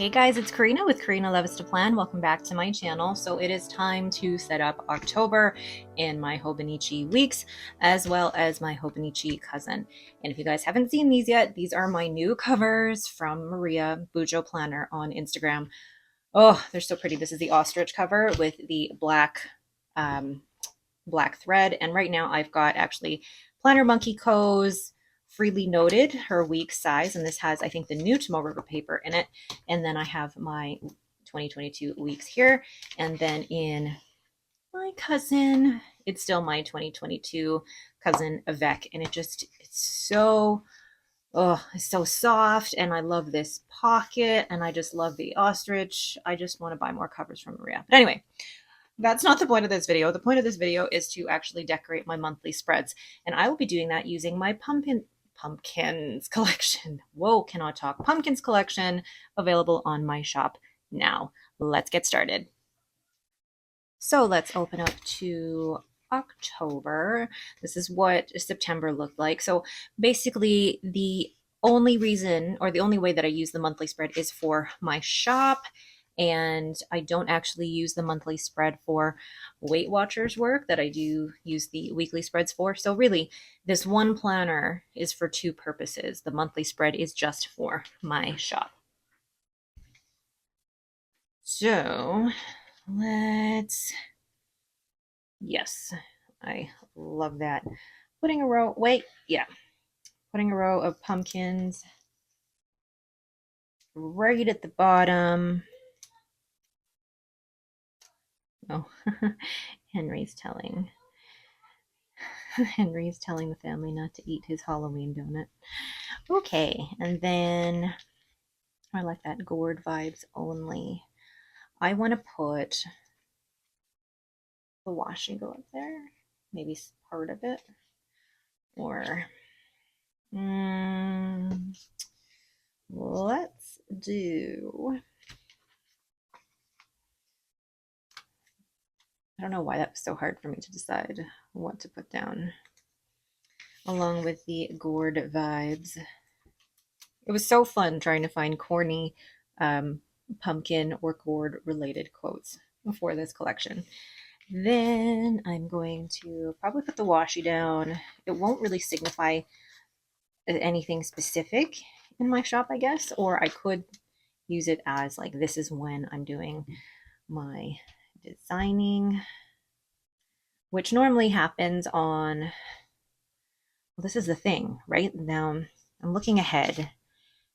Hey guys, it's Karina with Karina Loves to Plan. Welcome back to my channel. So it is time to set up October in my Hobonichi weeks, as well as my Hobonichi cousin. And if you guys haven't seen these yet, these are my new covers from Maria Bujo Planner on Instagram. Oh, they're so pretty. This is the ostrich cover with the um, black thread. And right now I've got actually Planner Monkey Co's Freely Noted, her week size. And this has, I think, the new Tomo River paper in it. And then I have my 2022 weeks here. And then in my cousin, it's still my 2022 cousin Avec. And it's so, oh, it's so soft. And I love this pocket. And I just love the ostrich. I just want to buy more covers from Maria. But anyway, that's not the point of this video. The point of this video is to actually decorate my monthly spreads. And I will be doing that using my pumpkins collection. Whoa, cannot talk. Pumpkins collection available on my shop now. Let's get started. So let's open up to October. This is what September looked like. So basically the only reason or the only way that I use the monthly spread is for my shop, and I don't actually use the monthly spread for Weight Watchers work that I do use the weekly spreads for. So really, this one planner is for two purposes. The monthly spread is just for my shop. So yes, I love that. Putting a row of pumpkins right at the bottom. Oh, Henry's telling the family not to eat his Halloween donut. Okay, and then I like that gourd vibes only. I want to put the washi go up there, maybe part of it, or let's do. I don't know why that was so hard for me to decide what to put down along with the gourd vibes. It was so fun trying to find corny pumpkin or gourd related quotes for this collection. Then I'm going to probably put the washi down. It won't really signify anything specific in my shop, I guess, or I could use it as like, this is when I'm doing my designing, which normally happens on, well, this is the thing, right? Now I'm looking ahead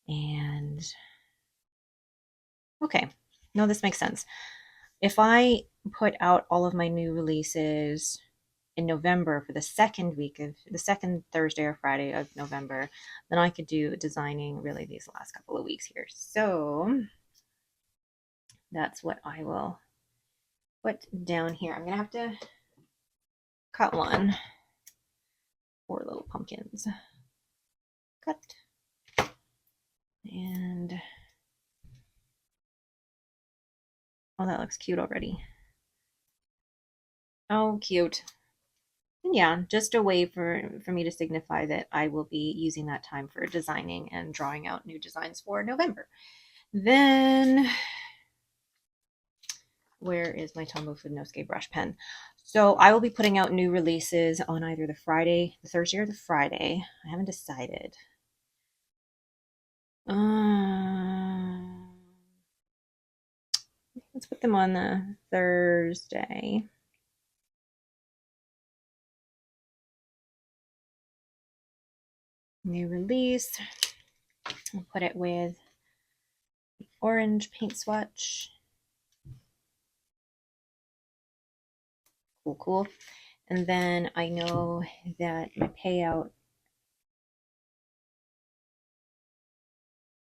and okay, no, this makes sense. If I put out all of my new releases in November for the second Thursday or Friday of November, then I could do designing really these last couple of weeks here. So that's what I will put down here. I'm gonna have to cut one. 4 little pumpkins. Cut. And oh, that looks cute already. Oh, cute. And yeah, just a way for me to signify that I will be using that time for designing and drawing out new designs for November. Then where is my Tombow Fudenosuke brush pen? So I will be putting out new releases on either the Thursday or the Friday. I haven't decided. Let's put them on the Thursday. New release. I'll put it with the orange paint swatch. Cool. And then I know that my payout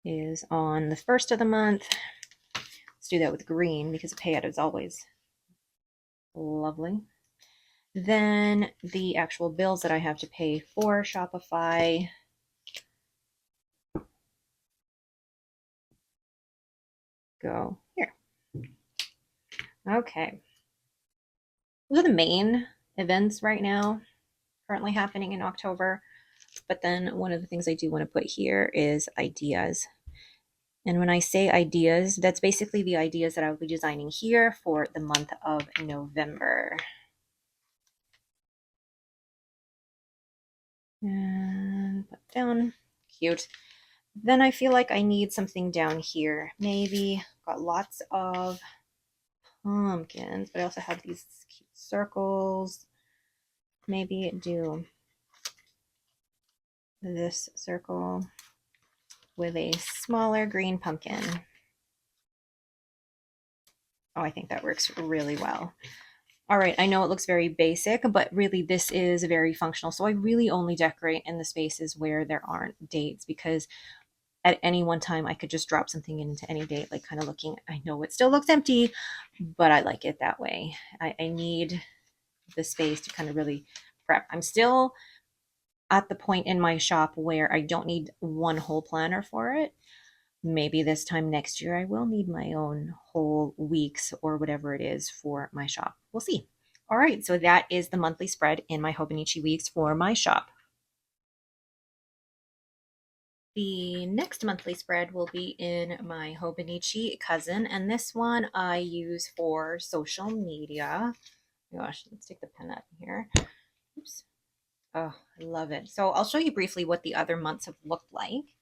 is on the first of the month. Let's do that with green because the payout is always lovely. Then the actual bills that I have to pay for Shopify. Go here. Okay. Those are the main events right now currently happening in October. But then one of the things I do want to put here is ideas. And when I say ideas, that's basically the ideas that I will be designing here for the month of November. And put down, cute. Then I feel like I need something down here. Maybe got lots of pumpkins, but I also have these cute circles. Maybe do this circle with a smaller green pumpkin. Oh, I think that works really well. All right, I know it looks very basic, but really this is very functional. So I really only decorate in the spaces where there aren't dates, because at any one time I could just drop something into any date, like kind of looking, I know it still looks empty, but I like it that way. I need the space to kind of really prep. I'm still at the point in my shop where I don't need one whole planner for it. Maybe this time next year I will need my own whole weeks or whatever it is for my shop. We'll see. All right, so that is the monthly spread in my Hobonichi weeks for my shop. The next monthly spread will be in my Hobonichi cousin, and this one I use for social media. Gosh, let's take the pen out here. Oops. Oh, I love it. So I'll show you briefly what the other months have looked like.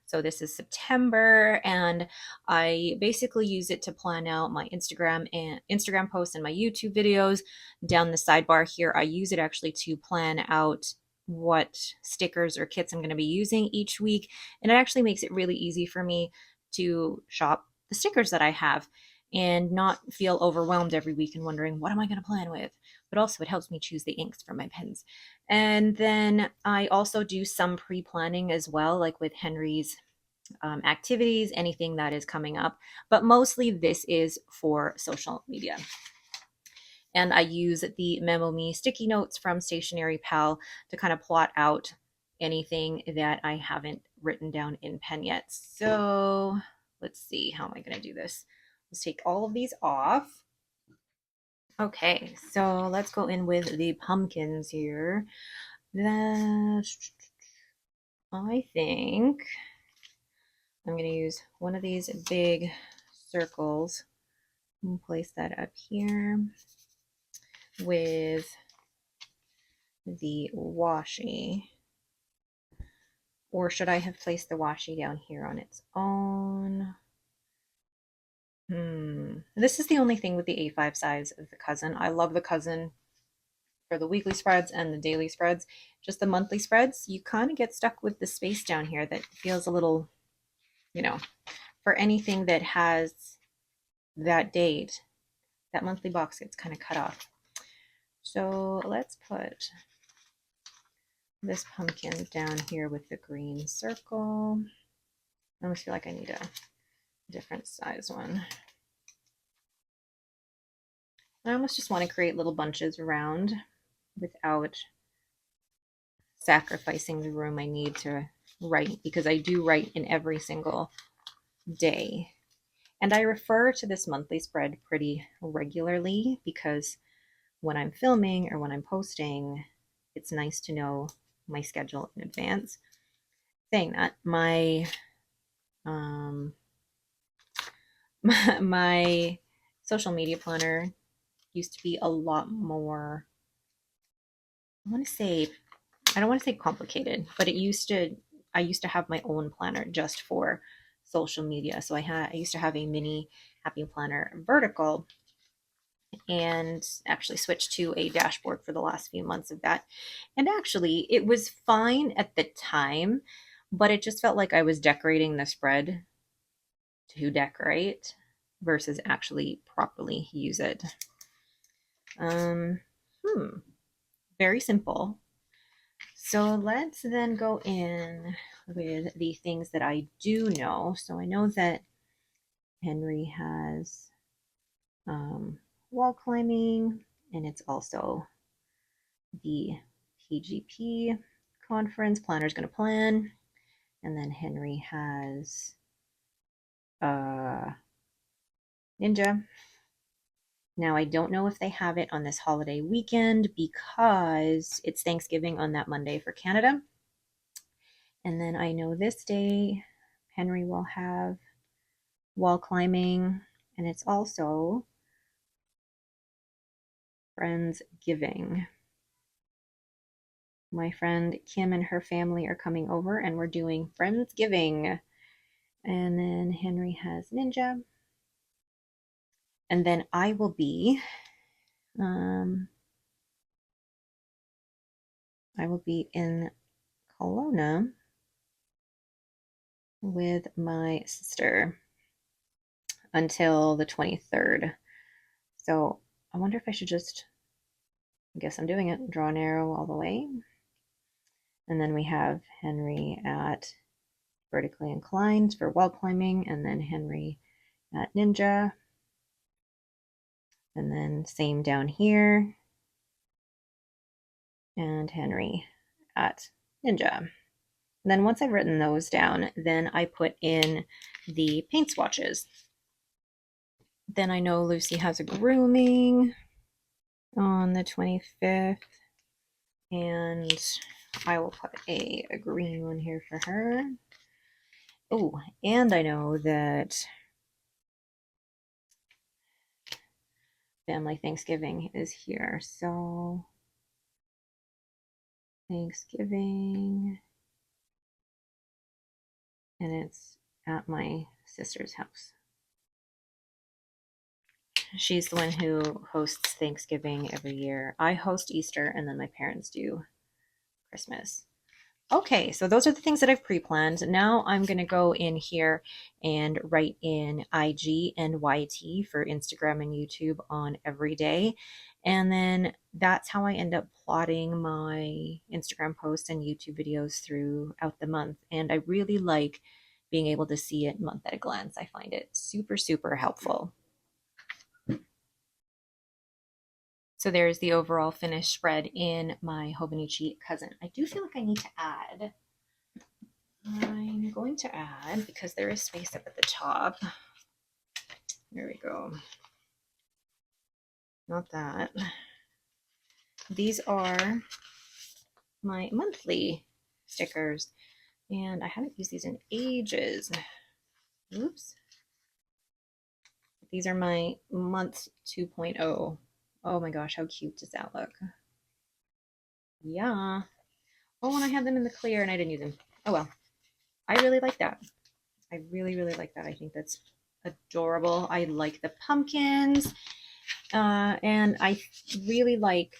So this is September, and I basically use it to plan out my Instagram posts and my YouTube videos. Down the sidebar here, I use it actually to plan out what stickers or kits I'm going to be using each week, and it actually makes it really easy for me to shop the stickers that I have and not feel overwhelmed every week and wondering what am I going to plan with. But also it helps me choose the inks for my pens. And then I also do some pre-planning as well, like with Henry's activities, anything that is coming up. But mostly this is for social media. And I use the Memo Me sticky notes from Stationery Pal to kind of plot out anything that I haven't written down in pen yet. So let's see, how am I going to do this? Let's take all of these off. Okay, so let's go in with the pumpkins here. That I think I'm going to use one of these big circles and place that up here with the washi. Or should I have placed the washi down here on its own? This is the only thing with the A5 size of the cousin. I love the cousin for the weekly spreads and the daily spreads. Just the monthly spreads, you kind of get stuck with the space down here that feels a little, for anything that has that date, that monthly box gets kind of cut off. So let's put this pumpkin down here with the green circle. I almost feel like I need a different size one. I almost just want to create little bunches around without sacrificing the room I need to write, because I do write in every single day. And I refer to this monthly spread pretty regularly because when I'm filming or when I'm posting, it's nice to know my schedule in advance. Saying that, my my social media planner used to be a lot more, I don't want to say complicated, but I used to have my own planner just for social media. So I used to have a mini happy planner vertical, and actually switched to a dashboard for the last few months of that. And actually it was fine at the time, but it just felt like I was decorating the spread to decorate versus actually properly use it. Very simple. So let's then go in with the things that I do know. So I know that Henry has wall climbing, and it's also the PGP conference. Planner's going to plan. And then Henry has Ninja. Now, I don't know if they have it on this holiday weekend because it's Thanksgiving on that Monday for Canada. And then I know this day Henry will have wall climbing, and it's also Friendsgiving. My friend Kim and her family are coming over, and we're doing Friendsgiving. And then Henry has Ninja. And then I will be um, in Kelowna with my sister until the 23rd. So I wonder if I should just, I guess I'm doing it, draw an arrow all the way. And then we have Henry at vertically inclined for wall climbing, and then Henry at Ninja. And then same down here. And Henry at Ninja. And then once I've written those down, then I put in the paint swatches. Then I know Lucy has a grooming on the 25th, and I will put a green one here for her. Oh, and I know that family Thanksgiving is here, so Thanksgiving, and it's at my sister's house. She's the one who hosts Thanksgiving every year. I host Easter, and then my parents do Christmas. Okay, so those are the things that I've pre-planned. Now I'm going to go in here and write in IG and YT for Instagram and YouTube on every day. And then that's how I end up plotting my Instagram posts and YouTube videos throughout the month. And I really like being able to see it month at a glance. I find it super, super helpful. So there's the overall finished spread in my Hobonichi cousin. I do feel like I need to add, I'm going to add, because there is space up at the top. There we go. Not that. These are my monthly stickers, and I haven't used these in ages. Oops. These are my month 2.0. Oh my gosh, how cute does that look? Yeah. Oh, and I had them in the clear and I didn't use them. Oh well. I really like that. I really, really like that. I think that's adorable. I like the pumpkins. And I really like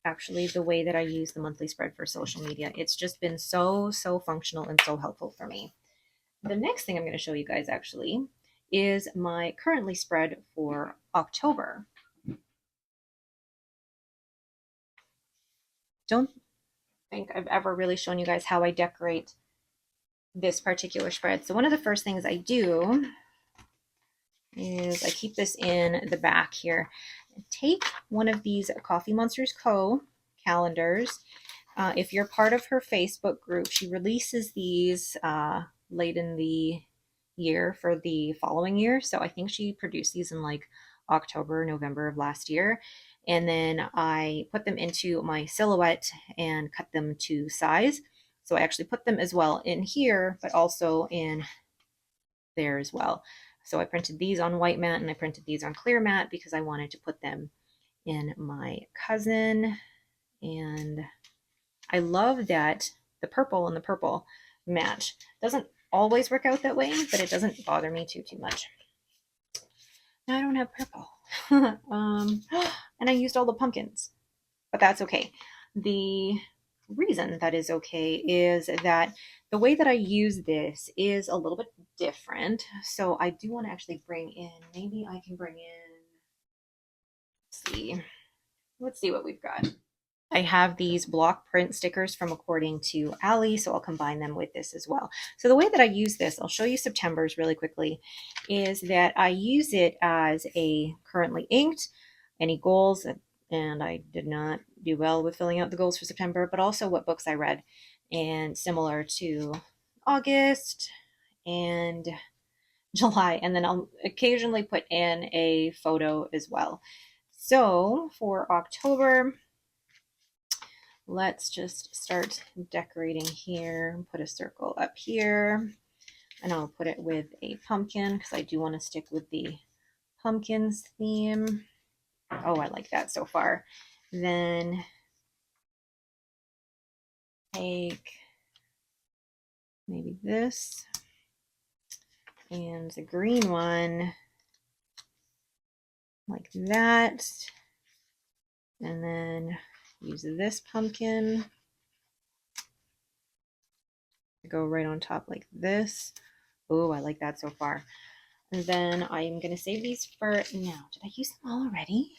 actually the way that I use the monthly spread for social media. It's just been so, so functional and so helpful for me. The next thing I'm going to show you guys actually is my currently spread for October. Don't think I've ever really shown you guys how I decorate this particular spread. So one of the first things I do is I keep this in the back here. Take one of these Coffee Monsters Co. calendars. If you're part of her Facebook group, she releases these late in the year for the following year. So I think she produced these in like October, November of last year. And then I put them into my silhouette and cut them to size. So I actually put them as well in here, but also in there as well. So I printed these on white mat and I printed these on clear mat because I wanted to put them in my cousin. And I love that the purple and the purple match. Doesn't always work out that way, but it doesn't bother me too much. Now I don't have purple. And I used all the pumpkins, but that's okay. The reason that is okay is that the way that I use this is a little bit different. So I do want to actually bring in, maybe I can bring in, let's see what we've got. I have these block print stickers from According to Allie, so I'll combine them with this as well. So the way that I use this, I'll show you September's really quickly, is that I use it as a currently inked, any goals, and I did not do well with filling out the goals for September, but also what books I read, and similar to August and July, and then I'll occasionally put in a photo as well. So for October, let's just start decorating here. Put a circle up here, and I'll put it with a pumpkin because I do want to stick with the pumpkins theme. Oh, I like that so far. Then take maybe this and the green one like that, and then use this pumpkin to go right on top like this. Oh, I like that so far. And then I'm gonna save these for now. Did I use them all already?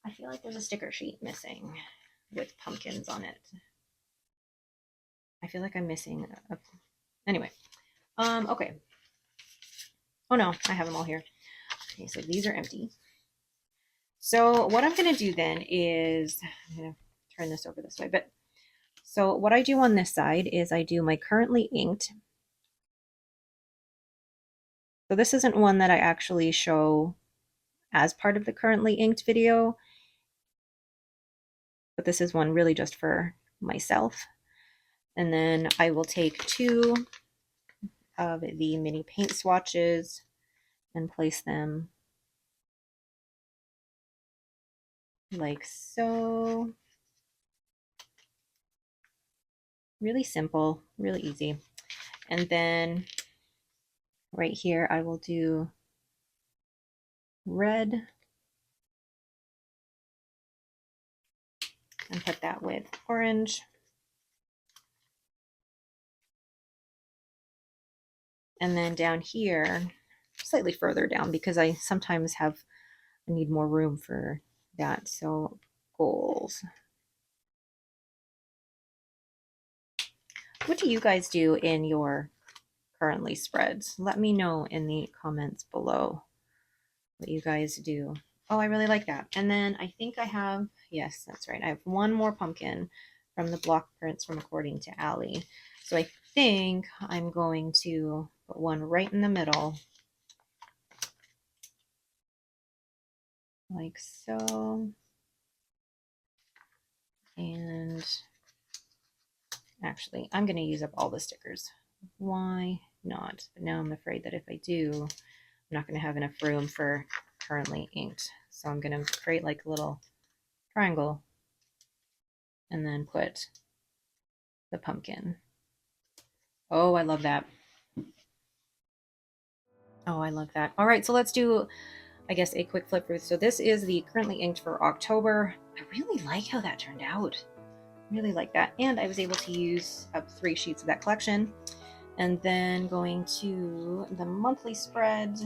I feel like there's a sticker sheet missing with pumpkins on it. I feel like I'm missing a... Anyway, okay. Oh no, I have them all here. Okay, so these are empty. So what I'm gonna do then is, I'm gonna turn this over this way, but so what I do on this side is I do my currently inked. So this isn't one that I actually show as part of the currently inked video, but this is one really just for myself. And then I will take 2 of the mini paint swatches and place them like so. Really simple, really easy. And then right here, I will do red and put that with orange. And then down here, slightly further down, because I sometimes need more room for that. So goals. What do you guys do in your currently spreads? Let me know in the comments below what you guys do. Oh, I really like that. And then I think I have, yes, that's right. I have one more pumpkin from the block prints from According to Allie. So I think I'm going to put one right in the middle, like so. And actually, I'm going to use up all the stickers. Why not? But now I'm afraid that if I do, I'm not going to have enough room for currently inked. So I'm going to create like a little triangle and then put the pumpkin. Oh, I love that. Oh, I love that. All right, so let's do, I guess, a quick flip through. So this is the currently inked for October. I really like how that turned out. Really like that. And I was able to use up 3 sheets of that collection. And then going to the monthly spread.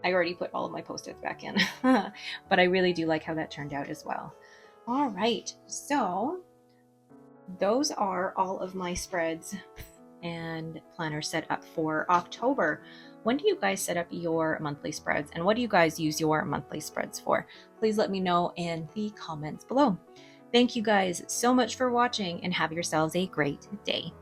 I already put all of my Post-its back in, but I really do like how that turned out as well. All right, so those are all of my spreads and planners set up for October. When do you guys set up your monthly spreads, and what do you guys use your monthly spreads for? Please let me know in the comments below. Thank you guys so much for watching, and have yourselves a great day.